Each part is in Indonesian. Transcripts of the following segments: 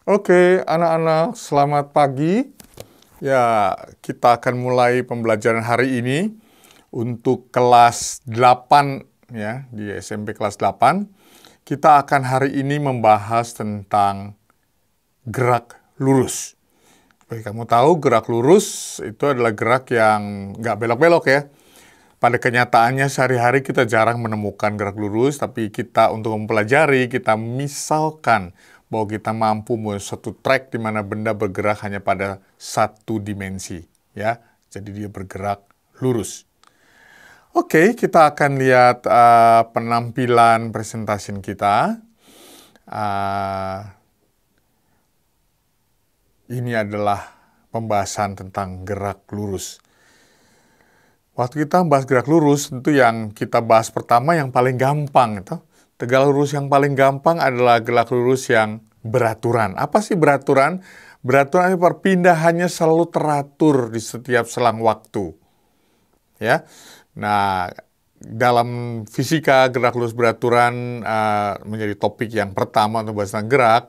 Oke, anak-anak, selamat pagi. Ya, kita akan mulai pembelajaran hari ini untuk kelas 8 ya, di SMP kelas 8. Kita akan hari ini membahas tentang gerak lurus. Seperti kamu tahu, gerak lurus itu adalah gerak yang nggak belok-belok ya. Pada kenyataannya sehari-hari kita jarang menemukan gerak lurus, tapi kita untuk mempelajari, kita misalkan bahwa kita mampu membuat suatu track di mana benda bergerak hanya pada satu dimensi, ya. Jadi dia bergerak lurus. Oke, kita akan lihat penampilan presentasi kita. Ini adalah pembahasan tentang gerak lurus. Waktu kita bahas gerak lurus, tentu yang kita bahas pertama yang paling gampang itu. Tegak lurus yang paling gampang adalah gerak lurus yang beraturan. Apa sih beraturan? Beraturan itu perpindahannya selalu teratur di setiap selang waktu. Ya. Nah, dalam fisika gerak lurus beraturan menjadi topik yang pertama untuk bahas tentang gerak,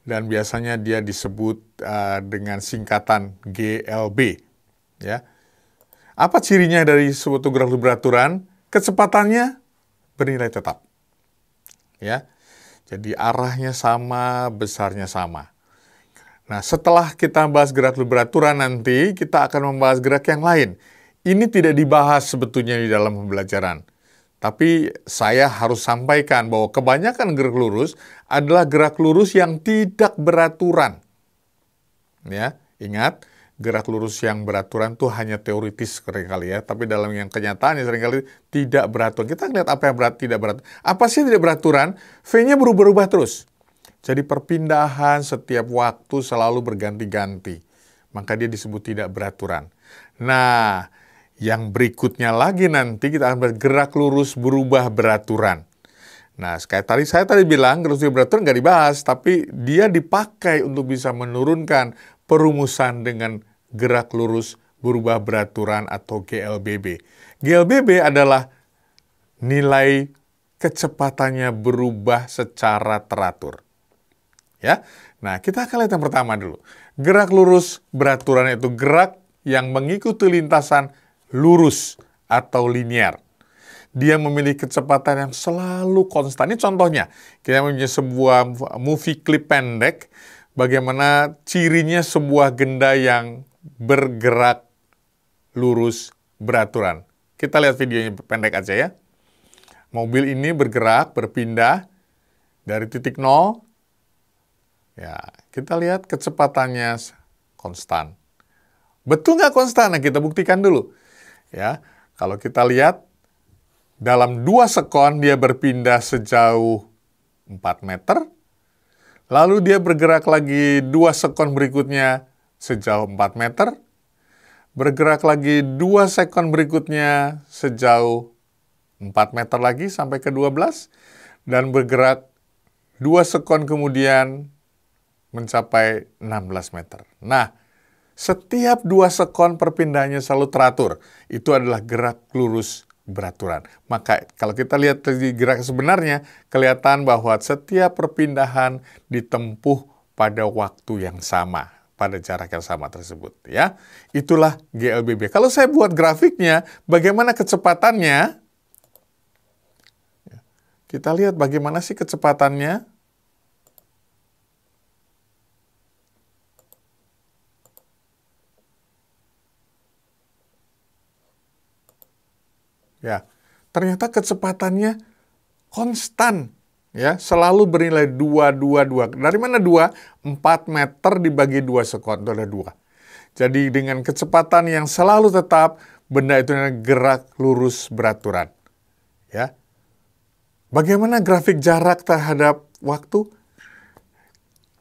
dan biasanya dia disebut dengan singkatan GLB. Ya. Apa cirinya dari suatu gerak lurus beraturan? Kecepatannya bernilai tetap. Ya, jadi arahnya sama, besarnya sama. Nah, setelah kita bahas gerak lurus beraturan nanti, kita akan membahas gerak yang lain. Ini tidak dibahas sebetulnya di dalam pembelajaran. Tapi saya harus sampaikan bahwa kebanyakan gerak lurus adalah gerak lurus yang tidak beraturan. Ya, ingat, gerak lurus yang beraturan itu hanya teoritis seringkali ya, tapi dalam yang kenyataannya seringkali tidak beraturan. Kita lihat apa yang tidak beraturan. Apa sih tidak beraturan? V-nya berubah-ubah terus. Jadi perpindahan setiap waktu selalu berganti-ganti. Maka dia disebut tidak beraturan. Nah, yang berikutnya lagi nanti kita akan bergerak lurus berubah beraturan. Nah, sekali saya tadi bilang gerak lurus beraturan nggak dibahas, tapi dia dipakai untuk bisa menurunkan perumusan dengan gerak lurus berubah beraturan atau GLBB. GLBB adalah nilai kecepatannya berubah secara teratur. Ya. Nah, kita akan lihat yang pertama dulu. Gerak lurus beraturan itu gerak yang mengikuti lintasan lurus atau linear. Dia memiliki kecepatan yang selalu konstan. Ini contohnya, kita punya sebuah movie klip pendek, bagaimana cirinya sebuah benda yang bergerak lurus beraturan. Kita lihat videonya pendek aja ya. Mobil ini bergerak, berpindah dari titik nol. Ya, kita lihat kecepatannya konstan. Betul nggak konstan? Nah, kita buktikan dulu. Ya, kalau kita lihat dalam 2 sekon dia berpindah sejauh 4 meter. Lalu dia bergerak lagi 2 sekon berikutnya sejauh 4 meter. Bergerak lagi 2 sekon berikutnya sejauh 4 meter lagi sampai ke 12. Dan bergerak 2 sekon kemudian mencapai 16 meter. Nah, setiap 2 sekon perpindahannya selalu teratur. Itu adalah gerak lurus beraturan. Maka kalau kita lihat di gerak sebenarnya, kelihatan bahwa setiap perpindahan ditempuh pada waktu yang sama, pada jarak yang sama tersebut. Ya, itulah GLBB. Kalau saya buat grafiknya, bagaimana kecepatannya? Kita lihat bagaimana sih kecepatannya. Ya, ternyata kecepatannya konstan, ya, selalu bernilai 2. Dari mana 2? 4 meter dibagi 2 sekon, itu ada 2. Jadi dengan kecepatan yang selalu tetap, benda itu gerak lurus beraturan. Ya. Bagaimana grafik jarak terhadap waktu?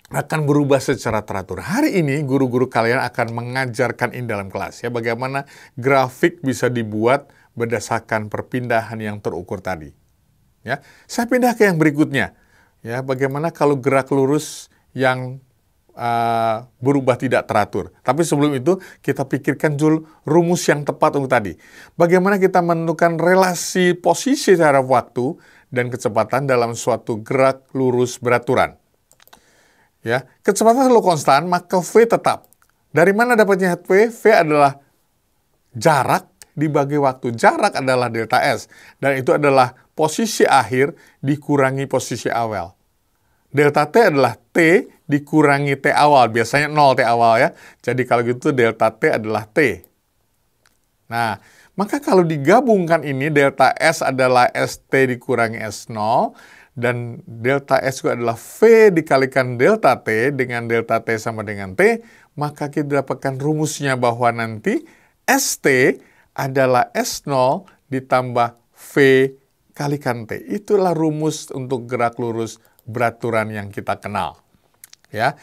Akan berubah secara teratur. Hari ini guru-guru kalian akan mengajarkan ini dalam kelas ya, bagaimana grafik bisa dibuat berdasarkan perpindahan yang terukur tadi. Ya, saya pindah ke yang berikutnya. Ya, bagaimana kalau gerak lurus yang berubah tidak teratur. Tapi sebelum itu kita pikirkan dulu rumus yang tepat untuk tadi. Bagaimana kita menentukan relasi posisi terhadap waktu dan kecepatan dalam suatu gerak lurus beraturan. Ya, kecepatan selalu konstan, maka V tetap. Dari mana dapatnya V? V adalah jarak dibagi waktu. Jarak adalah delta S. Dan itu adalah posisi akhir dikurangi posisi awal. Delta T adalah T dikurangi T awal. Biasanya 0 T awal ya. Jadi kalau gitu delta T adalah T. Nah, maka kalau digabungkan ini, delta S adalah ST dikurangi S0. Dan delta S juga adalah V dikalikan delta T dengan delta T sama dengan T. Maka kita dapatkan rumusnya bahwa nanti ST adalah S0 ditambah V kalikan T. Itulah rumus untuk gerak lurus beraturan yang kita kenal. Ya.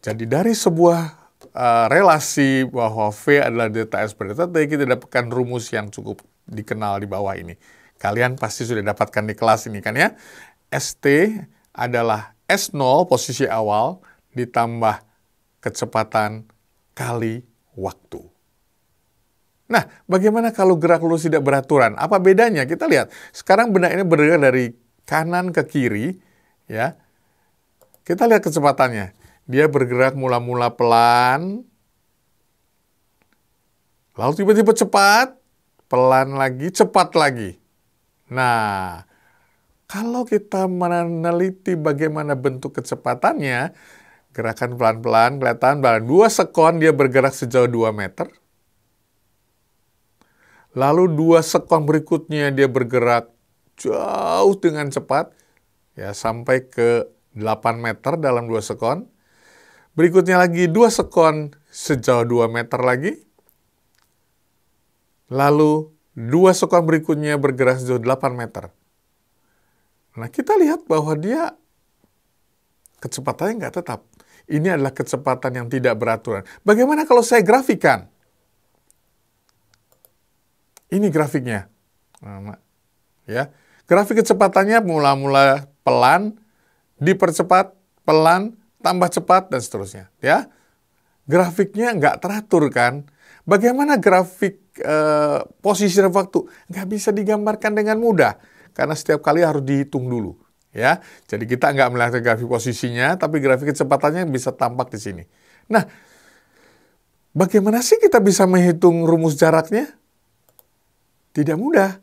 Jadi dari sebuah relasi bahwa V adalah delta S per delta T, kita dapatkan rumus yang cukup dikenal di bawah ini. Kalian pasti sudah dapatkan di kelas ini kan ya. ST adalah S0 posisi awal ditambah kecepatan kali waktu. Nah, bagaimana kalau gerak lurus tidak beraturan? Apa bedanya? Kita lihat. Sekarang benda ini bergerak dari kanan ke kiri, ya. Kita lihat kecepatannya. Dia bergerak mula-mula pelan, lalu tiba-tiba cepat, pelan lagi, cepat lagi. Nah, kalau kita meneliti bagaimana bentuk kecepatannya, gerakan pelan-pelan, kelihatan bahwa 2 sekon dia bergerak sejauh 2 meter. Lalu 2 sekon berikutnya dia bergerak jauh dengan cepat, ya sampai ke 8 meter dalam 2 sekon. Berikutnya lagi 2 sekon sejauh 2 meter lagi. Lalu 2 sekon berikutnya bergerak sejauh 8 meter. Nah, kita lihat bahwa dia kecepatannya nggak tetap. Ini adalah kecepatan yang tidak beraturan. Bagaimana kalau saya grafikan? Ini grafiknya. Nah, ya. Grafik kecepatannya mula-mula pelan, dipercepat, pelan, tambah cepat, dan seterusnya. Ya. Grafiknya nggak teratur kan? Bagaimana grafik posisi waktu? Nggak bisa digambarkan dengan mudah. Karena setiap kali harus dihitung dulu. Ya, jadi kita nggak melihat grafik posisinya, tapi grafik kecepatannya bisa tampak di sini. Nah, bagaimana sih kita bisa menghitung rumus jaraknya? Tidak mudah.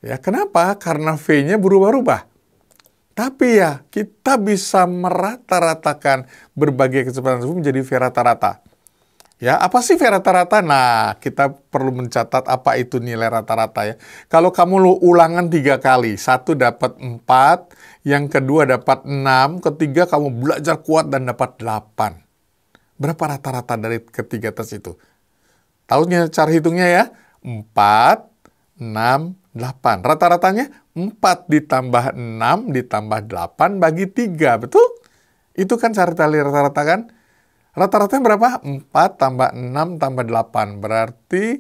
Ya, kenapa? Karena V-nya berubah-ubah. Tapi ya, kita bisa merata-ratakan berbagai kecepatan tersebut menjadi V rata-rata. Ya, apa sih V rata-rata? Nah, kita perlu mencatat apa itu nilai rata-rata ya. Kalau kamu ulangan 3 kali, satu dapat 4, yang kedua dapat 6, ketiga kamu belajar kuat dan dapat 8. Berapa rata-rata dari ketiga tes itu? Tahunya cara hitungnya ya? 4, 6, 8. Rata-ratanya 4 ditambah 6 ditambah 8 bagi 3, betul? Itu kan cara tali rata-rata kan? Rata-ratanya berapa? 4 tambah 6 tambah 8. Berarti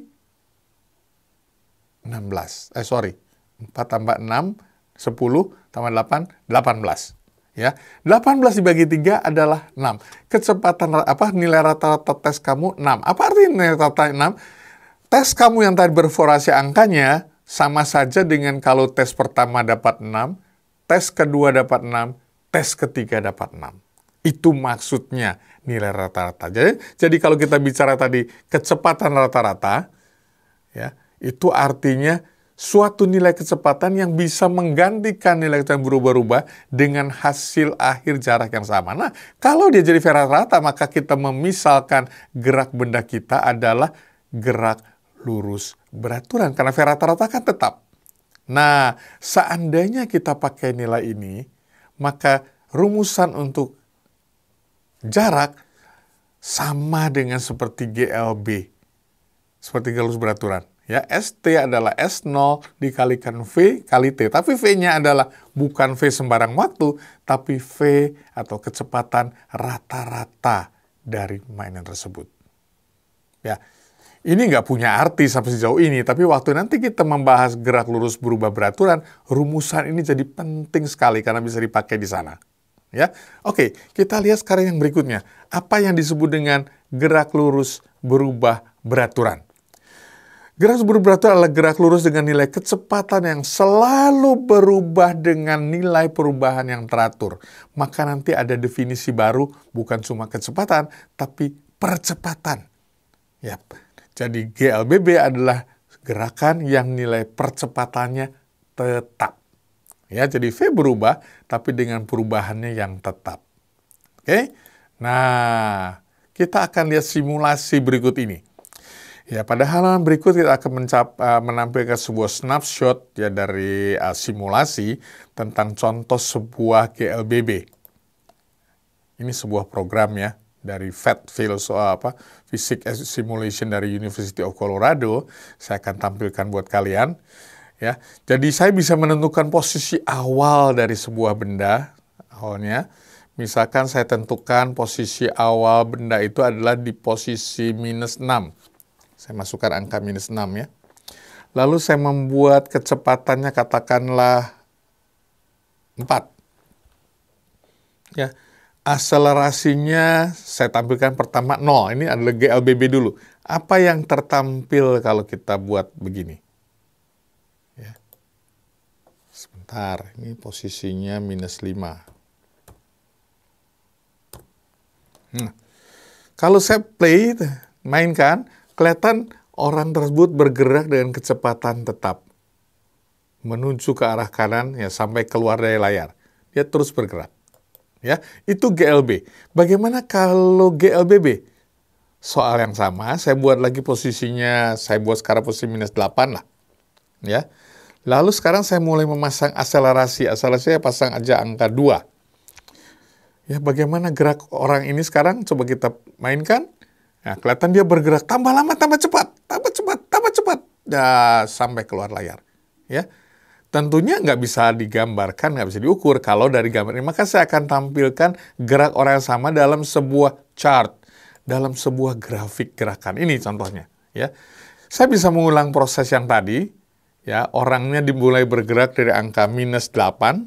16. 4 tambah 6, 10 tambah 8, 18. Ya, 18 dibagi 3 adalah 6. Kecepatan nilai rata-rata tes kamu 6. Apa artinya nilai rata-rata 6? Tes kamu yang tadi bervariasi angkanya sama saja dengan kalau tes pertama dapat 6, tes kedua dapat 6, tes ketiga dapat 6. Itu maksudnya nilai rata-rata. Jadi kalau kita bicara tadi kecepatan rata-rata, ya, itu artinya suatu nilai kecepatan yang bisa menggantikan nilai kecepatan berubah-ubah dengan hasil akhir jarak yang sama. Nah, kalau dia jadi V rata-rata, maka kita memisalkan gerak benda kita adalah gerak lurus beraturan. Karena V rata-rata kan tetap. Nah, seandainya kita pakai nilai ini, maka rumusan untuk jarak sama dengan seperti GLB. Seperti gerak lurus beraturan. Ya, ST adalah S0 dikalikan V kali T. Tapi V-nya adalah bukan V sembarang waktu, tapi V atau kecepatan rata-rata dari mainan tersebut. Ya, ini nggak punya arti sampai sejauh ini, tapi waktu nanti kita membahas gerak lurus berubah beraturan, rumusan ini jadi penting sekali karena bisa dipakai di sana. Ya, oke, kita lihat sekarang yang berikutnya. Apa yang disebut dengan gerak lurus berubah beraturan? Gerak berubah itu adalah gerak lurus dengan nilai kecepatan yang selalu berubah dengan nilai perubahan yang teratur. Maka nanti ada definisi baru, bukan cuma kecepatan, tapi percepatan. Yap. Jadi GLBB adalah gerakan yang nilai percepatannya tetap. Ya, jadi V berubah, tapi dengan perubahannya yang tetap. Oke? Nah, kita akan lihat simulasi berikut ini. Ya, pada halaman berikut kita akan menampilkan sebuah snapshot ya dari simulasi tentang contoh sebuah GLBB. Ini sebuah program ya dari Physics Simulation dari University of Colorado. Saya akan tampilkan buat kalian. Ya, jadi saya bisa menentukan posisi awal dari sebuah benda. Awalnya, misalkan saya tentukan posisi awal benda itu adalah di posisi -6. Saya masukkan angka -6 ya. Lalu saya membuat kecepatannya katakanlah 4. Ya. Akselerasinya saya tampilkan pertama 0. Ini adalah GLBB dulu. Apa yang tertampil kalau kita buat begini? Ya. Sebentar, ini posisinya -5. Kalau saya play, mainkan, kelihatan orang tersebut bergerak dengan kecepatan tetap. Menuju ke arah kanan ya sampai keluar dari layar. Dia terus bergerak. Ya, itu GLB. Bagaimana kalau GLBB? Soal yang sama, saya buat lagi posisinya, saya buat sekarang posisi -8 lah. Ya. Lalu sekarang saya mulai memasang akselerasi. Akselerasi saya pasang aja angka 2. Ya, bagaimana gerak orang ini sekarang? Coba kita mainkan. Nah, kelihatan dia bergerak tambah lama, tambah cepat, tambah cepat, tambah cepat. Ya, sampai keluar layar. Ya, tentunya nggak bisa digambarkan, nggak bisa diukur kalau dari gambar ini. Maka saya akan tampilkan gerak orang yang sama dalam sebuah chart, dalam sebuah grafik gerakan. Ini contohnya. Ya, saya bisa mengulang proses yang tadi. Ya, orangnya dimulai bergerak dari angka -8.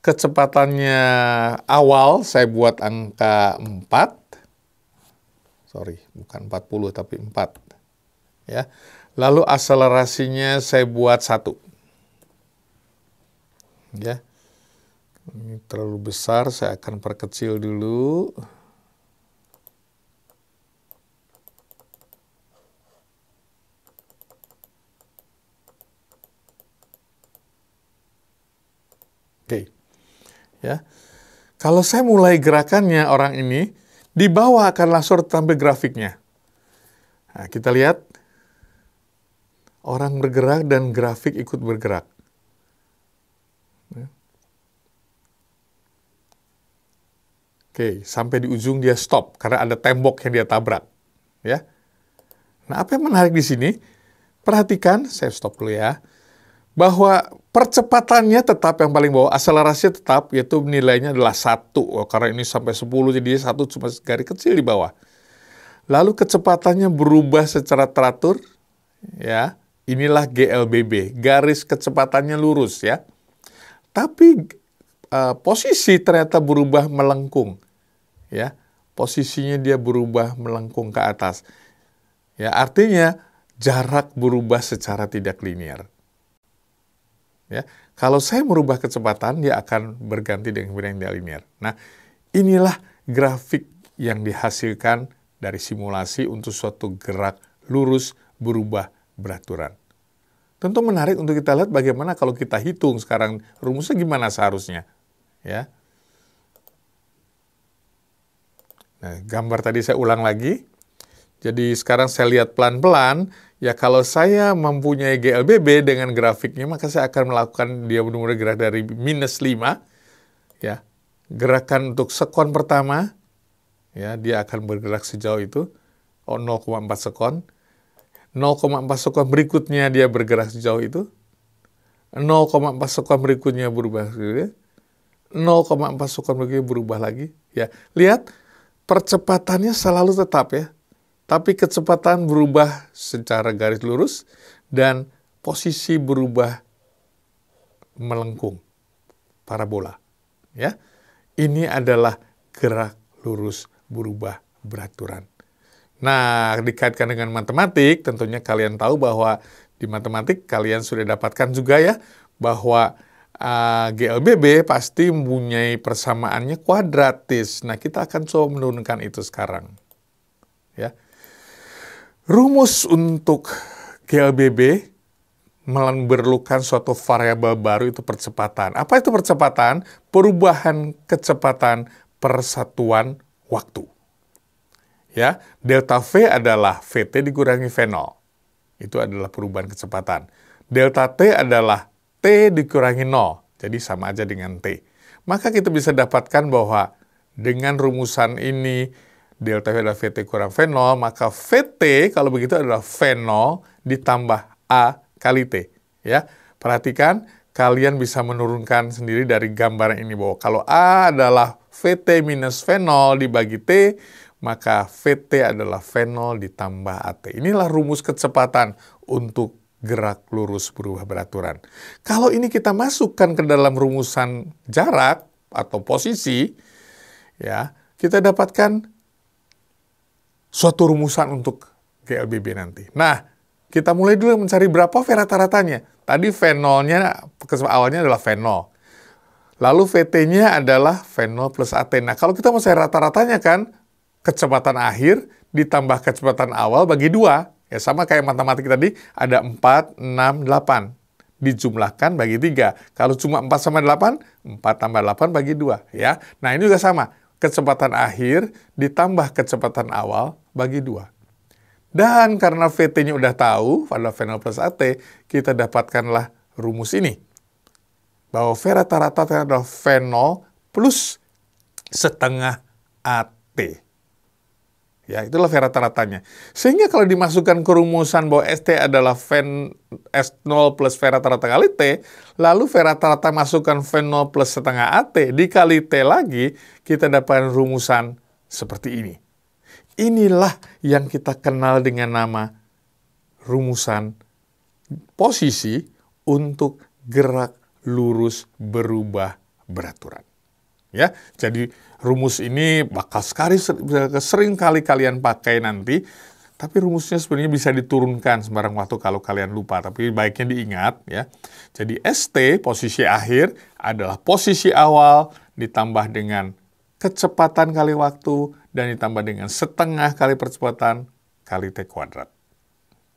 Kecepatannya awal saya buat angka 4. Sorry, bukan 40 tapi 4. Ya. Lalu akselerasinya saya buat 1. Ya. Ini terlalu besar, saya akan perkecil dulu. Oke. Ya. Kalau saya mulai gerakannya orang ini, di bawah akan langsung tampil grafiknya. Nah, kita lihat. Orang bergerak dan grafik ikut bergerak. Oke, sampai di ujung dia stop, karena ada tembok yang dia tabrak. Ya. Nah, apa yang menarik di sini? Perhatikan, saya stop dulu ya. Bahwa percepatannya tetap yang paling bawah, akselerasinya tetap, yaitu nilainya adalah 1. Karena ini sampai 10, jadi 1 cuma garis kecil di bawah. Lalu kecepatannya berubah secara teratur, ya. Inilah GLBB, garis kecepatannya lurus ya. Tapi posisi ternyata berubah melengkung, ya. Posisinya dia berubah melengkung ke atas. Ya, artinya jarak berubah secara tidak linear. Ya, kalau saya merubah kecepatan, dia akan berganti dengan yang tidak linear. Nah, inilah grafik yang dihasilkan dari simulasi untuk suatu gerak lurus berubah beraturan. Tentu menarik untuk kita lihat bagaimana kalau kita hitung sekarang rumusnya gimana seharusnya. Ya. Nah, gambar tadi saya ulang lagi. Jadi sekarang saya lihat pelan-pelan, ya kalau saya mempunyai GLBB dengan grafiknya, maka saya akan melakukan dia benar-benar gerak dari -5, ya. Gerakan untuk sekon pertama, ya dia akan bergerak sejauh itu, 0,4 sekon. 0,4 sekon berikutnya dia bergerak sejauh itu. 0,4 sekon berikutnya berubah. 0,4 sekon berikutnya berubah lagi. Ya, lihat percepatannya selalu tetap ya. Tapi kecepatan berubah secara garis lurus dan posisi berubah melengkung, parabola. Ya, ini adalah gerak lurus berubah beraturan. Nah, dikaitkan dengan matematik, tentunya kalian tahu bahwa di matematik kalian sudah dapatkan juga ya, bahwa GLBB pasti mempunyai persamaannya kuadratis. Nah, kita akan coba menurunkan itu sekarang. Ya. Rumus untuk GLBB memerlukan suatu variabel baru, itu percepatan. Apa itu percepatan? Perubahan kecepatan persatuan waktu. Ya, delta V adalah VT dikurangi V0. Itu adalah perubahan kecepatan. Delta T adalah T dikurangi 0. Jadi sama aja dengan T. Maka kita bisa dapatkan bahwa dengan rumusan ini, delta V adalah VT kurang V0, maka VT kalau begitu adalah V0 ditambah A kali T. Ya, perhatikan, kalian bisa menurunkan sendiri dari gambaran ini bahwa kalau A adalah VT minus V0 dibagi T, maka VT adalah V0 ditambah AT. Inilah rumus kecepatan untuk gerak lurus berubah beraturan. Kalau ini kita masukkan ke dalam rumusan jarak atau posisi, ya, kita dapatkan suatu rumusan untuk GLBB nanti. Nah, kita mulai dulu mencari berapa V rata-ratanya. Tadi V0-nya, awalnya adalah V0. Lalu VT-nya adalah V0 plus AT. Nah, kalau kita mau cari rata-ratanya kan, kecepatan akhir ditambah kecepatan awal bagi 2. Ya, sama kayak matematik tadi, ada 4, 6, 8. Dijumlahkan bagi 3. Kalau cuma 4 sama 8, 4 tambah 8 bagi 2. Ya. Nah, ini juga sama. Kecepatan akhir ditambah kecepatan awal bagi 2. Dan karena VT-nya udah tahu, pada V0 plus AT, kita dapatkanlah rumus ini. Bahwa V rata-rata adalah V0 plus setengah AT. Ya, itulah V rata-ratanya. Sehingga kalau dimasukkan ke rumusan bahwa ST adalah S0 plus V rata-rata kali T, lalu V rata-rata masukkan V0 plus setengah AT, dikali T lagi, kita dapatkan rumusan seperti ini. Inilah yang kita kenal dengan nama rumusan posisi untuk gerak lurus berubah beraturan. Ya, jadi rumus ini bakal sering kali kalian pakai nanti, tapi rumusnya sebenarnya bisa diturunkan sembarang waktu kalau kalian lupa, tapi baiknya diingat ya. Jadi ST, posisi akhir, adalah posisi awal ditambah dengan kecepatan kali waktu dan ditambah dengan setengah kali percepatan kali T kuadrat.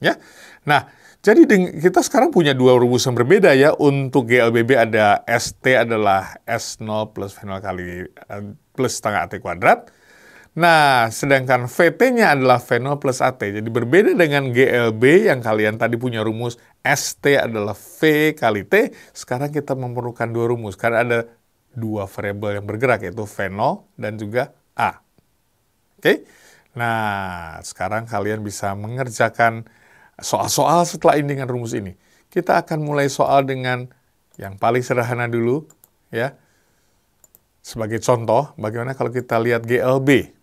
Ya. Nah, jadi kita sekarang punya dua rumus yang berbeda ya. Untuk GLBB ada ST adalah S0 plus V0 kali plus setengah AT kuadrat. Nah, sedangkan VT-nya adalah V0 plus AT. Jadi berbeda dengan GLB yang kalian tadi punya rumus ST adalah V kali T. Sekarang kita memerlukan dua rumus karena ada dua variabel yang bergerak, yaitu V0 dan juga A. Oke? Nah, sekarang kalian bisa mengerjakan soal-soal setelah ini dengan rumus ini. Kita akan mulai soal dengan yang paling sederhana dulu, ya. Sebagai contoh, bagaimana kalau kita lihat GLB?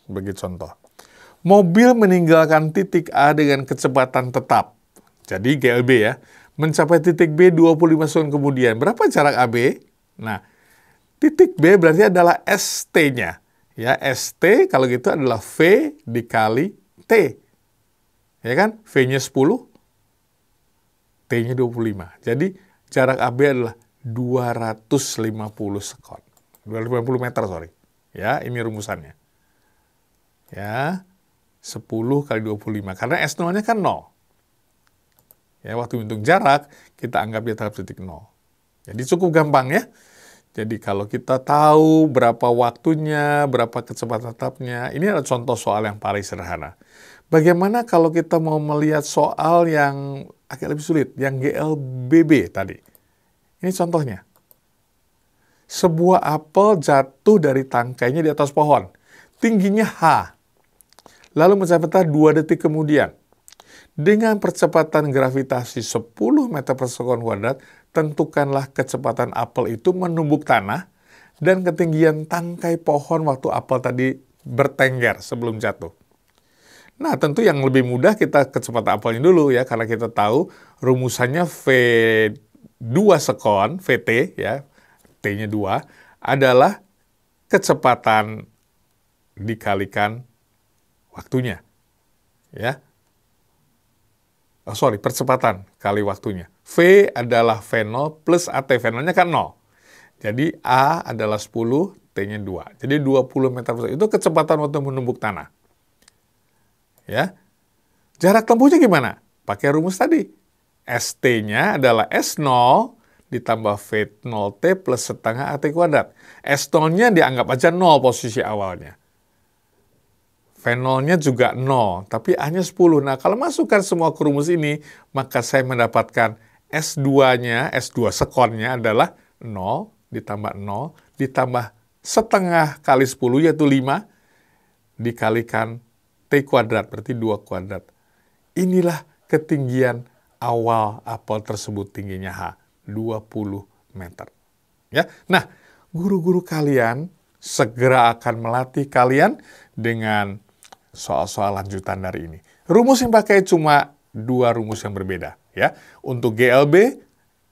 Sebagai contoh. Mobil meninggalkan titik A dengan kecepatan tetap. Jadi GLB ya, mencapai titik B 25 second kemudian. Berapa jarak AB? Nah, titik B berarti adalah ST-nya. Ya, ST kalau gitu adalah V dikali T. Ya kan? V-nya 10, T-nya 25. Jadi jarak AB adalah 250 sekon. 250 meter, sorry. Ya, ini rumusannya. Ya, 10 kali 25. Karena S0-nya kan 0. Ya, waktu hitung jarak, kita anggap dia tahap titik 0. Jadi cukup gampang ya. Jadi kalau kita tahu berapa waktunya, berapa kecepatan tetapnya, ini adalah contoh soal yang paling sederhana. Bagaimana kalau kita mau melihat soal yang agak lebih sulit, yang GLBB tadi? Ini contohnya. Sebuah apel jatuh dari tangkainya di atas pohon. Tingginya H. Lalu mencapai 2 detik kemudian. Dengan percepatan gravitasi 10 meter per sekon kuadrat, tentukanlah kecepatan apel itu menumbuk tanah dan ketinggian tangkai pohon waktu apel tadi bertengger sebelum jatuh. Nah, tentu yang lebih mudah kita kecepatan apelnya dulu ya, karena kita tahu rumusannya V2 sekon, VT ya, T-nya 2, adalah kecepatan dikalikan waktunya. Ya. Oh, sorry, percepatan kali waktunya. V adalah V0 plus AT. V0-nya kan 0. Jadi A adalah 10, T-nya 2. Jadi 20 meter per second. Itu kecepatan waktu menumbuk tanah. Ya. Jarak tempuhnya gimana? Pakai rumus tadi. ST-nya adalah S0 ditambah V0T plus setengah AT kuadrat. S0-nya dianggap aja 0 posisi awalnya. V0-nya juga 0, tapi A-nya 10. Nah, kalau masukkan semua ke rumus ini, maka saya mendapatkan S2-nya, S2 sekonnya adalah 0, ditambah 0, ditambah setengah kali 10, yaitu 5, dikalikan T kuadrat, berarti 2 kuadrat. Inilah ketinggian awal apel tersebut, tingginya H, 20 meter. Ya, nah, guru-guru kalian segera akan melatih kalian dengan soal-soal lanjutan dari ini. Rumus yang pakai cuma 2 rumus yang berbeda. Ya, untuk GLB,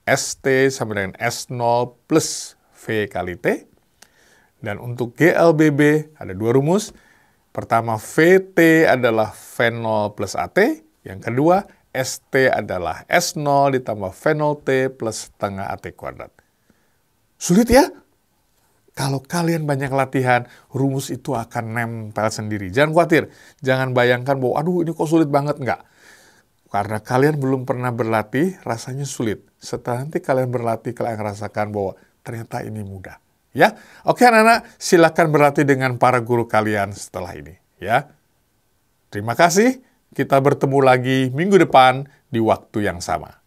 ST sama dengan S0 plus V kali T. Dan untuk GLBB ada 2 rumus. Pertama, VT adalah V0 plus AT. Yang kedua, ST adalah S0 ditambah V0T plus setengah AT kuadrat. Sulit ya? Kalau kalian banyak latihan, rumus itu akan nempel sendiri. Jangan khawatir, jangan bayangkan bahwa aduh ini kok sulit banget, enggak. Karena kalian belum pernah berlatih, rasanya sulit. Setelah nanti kalian berlatih, kalian rasakan bahwa ternyata ini mudah. Ya, oke anak-anak, silakan berlatih dengan para guru kalian setelah ini. Ya, terima kasih. Kita bertemu lagi minggu depan di waktu yang sama.